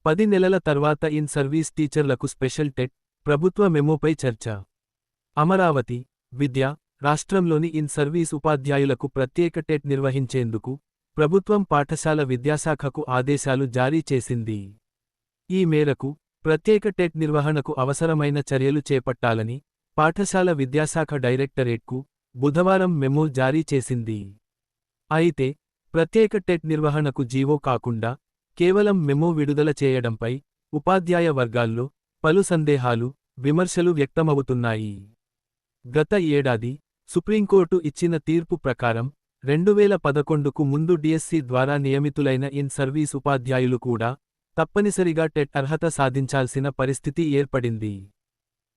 10 నెలల తర్వాత in service టీచర్లకు స్పెషల్ టెట్, ప్రభుత్వ మెమోపై చర్చ. అమరావతి, విద్య, రాష్ట్రంలోని ఇన్ సర్వీస్ ఉపాధ్యాయులకు ప్రత్యేక టెట్ నిర్వహించేందుకు ప్రభుత్వం పాఠశాల విద్యాశాఖకు ఆదేశాలు జారీ చేసింది. ఈ మేరకు ప్రత్యేక టెట్ నిర్వహణకు అవసరమైన చర్యలు చేపట్టాలని పాఠశాల విద్యాశాఖ డైరెక్టరేట్కు బుధవారం మెమో జారీ చేసింది. అయితే ప్రత్యేక టెట్ నిర్వహణకు జీవో కాకుండా కేవలం మెమో విడుదల చేయడంపై ఉపాధ్యాయ వర్గాల్లో పలు సందేహాలు, విమర్శలు వ్యక్తమవుతున్నాయి. గత ఏడాది సుప్రీంకోర్టు ఇచ్చిన తీర్పు ప్రకారం 2011కు ముందు డిఎస్సి ద్వారా నియమితులైన ఇన్ సర్వీస్ ఉపాధ్యాయులు కూడా తప్పనిసరిగా టెట్ అర్హత సాధించాల్సిన పరిస్థితి ఏర్పడింది.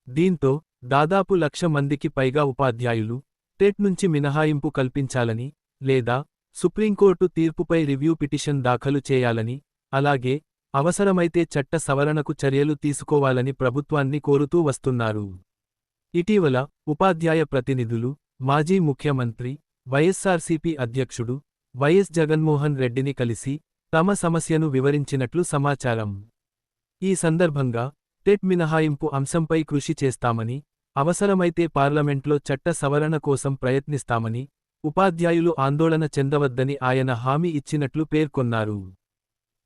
దీంతో దాదాపు 1,00,000 మందికి పైగా ఉపాధ్యాయులు టెట్ నుంచి మినహాయింపు కల్పించాలని లేదా సుప్రీంకోర్టు తీర్పుపై రివ్యూ పిటిషన్ దాఖలు చేయాలని, అలాగే అవసరమైతే చట్ట సవరణకు చర్యలు తీసుకోవాలని ప్రభుత్వాన్ని కోరుతూ వస్తున్నారు. ఇటీవల ఉపాధ్యాయ ప్రతినిధులు మాజీ ముఖ్యమంత్రి, వైఎస్సార్సీపీ అధ్యక్షుడు వైఎస్ జగన్మోహన్ రెడ్డిని కలిసి తమ సమస్యను వివరించినట్లు సమాచారం. ఈ సందర్భంగా టెట్ మినహాయింపు అంశంపై కృషి చేస్తామని, అవసరమైతే పార్లమెంట్లో చట్ట సవరణ కోసం ప్రయత్నిస్తామని, ఉపాధ్యాయులు ఆందోళన చెందవద్దని ఆయన హామీ ఇచ్చినట్లు పేర్కొన్నారు.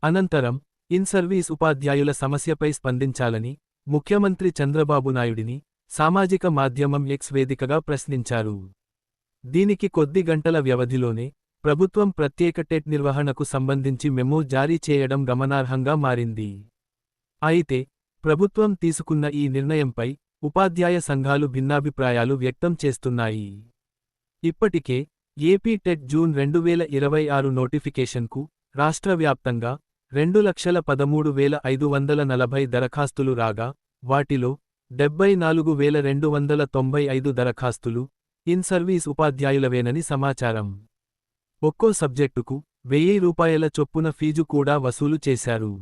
అనంతరం ఇన్ సర్వీస్ ఉపాధ్యాయుల సమస్యపై స్పందించాలని ముఖ్యమంత్రి చంద్రబాబు నాయుడిని సామాజిక మాధ్యమం ఎక్స్ వేదికగా ప్రశ్నించారు. దీనికి కొద్ది గంటల వ్యవధిలోనే ప్రభుత్వం ప్రత్యేక టెట్ నిర్వహణకు సంబంధించి మెమో జారీ చేయడం గమనార్హంగా మారింది. అయితే ప్రభుత్వం తీసుకున్న ఈ నిర్ణయంపై ఉపాధ్యాయ సంఘాలు భిన్నాభిప్రాయాలు వ్యక్తం చేస్తున్నాయి. ఇప్పటికే ఏపీ టెట్ జూన్ 2026 నోటిఫికేషన్కు రాష్ట్ర వ్యాప్తంగా 2,13,540 దరఖాస్తులు రాగా, వాటిలో 74,295 దరఖాస్తులు ఇన్ సర్వీస్ ఉపాధ్యాయులవేనని సమాచారం. ఒక్కో సబ్జెక్టుకు ₹1,000 చొప్పున ఫీజు కూడా వసూలు చేశారు.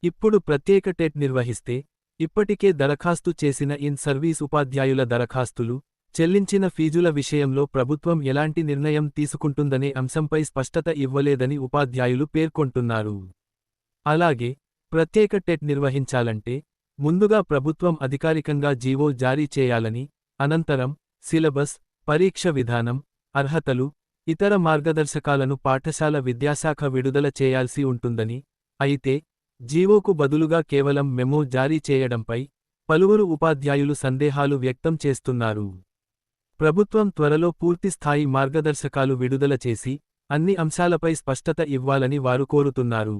ఇప్పుడు ప్రత్యేక టెట్ నిర్వహిస్తే ఇప్పటికే దరఖాస్తు చేసిన ఇన్ సర్వీస్ ఉపాధ్యాయుల దరఖాస్తులు, చెల్లించిన ఫీజుల విషయంలో ప్రభుత్వం ఎలాంటి నిర్ణయం తీసుకుంటుందనే అంశంపై స్పష్టత ఇవ్వలేదని ఉపాధ్యాయులు పేర్కొంటున్నారు. అలాగే ప్రత్యేక టెట్ నిర్వహించాలంటే ముందుగా ప్రభుత్వం అధికారికంగా జీవో జారీ చేయాలని, అనంతరం సిలబస్, పరీక్ష విధానం, అర్హతలు, ఇతర మార్గదర్శకాలను పాఠశాల విద్యాశాఖ విడుదల చేయాల్సి ఉంటుందని, అయితే జీవోకు బదులుగా కేవలం మెమో జారీ చేయడంపై పలువురు ఉపాధ్యాయులు సందేహాలు వ్యక్తం చేస్తున్నారు. ప్రభుత్వం త్వరలో పూర్తిస్థాయి మార్గదర్శకాలు విడుదల చేసి అన్ని అంశాలపై స్పష్టత ఇవ్వాలని వారు కోరుతున్నారు.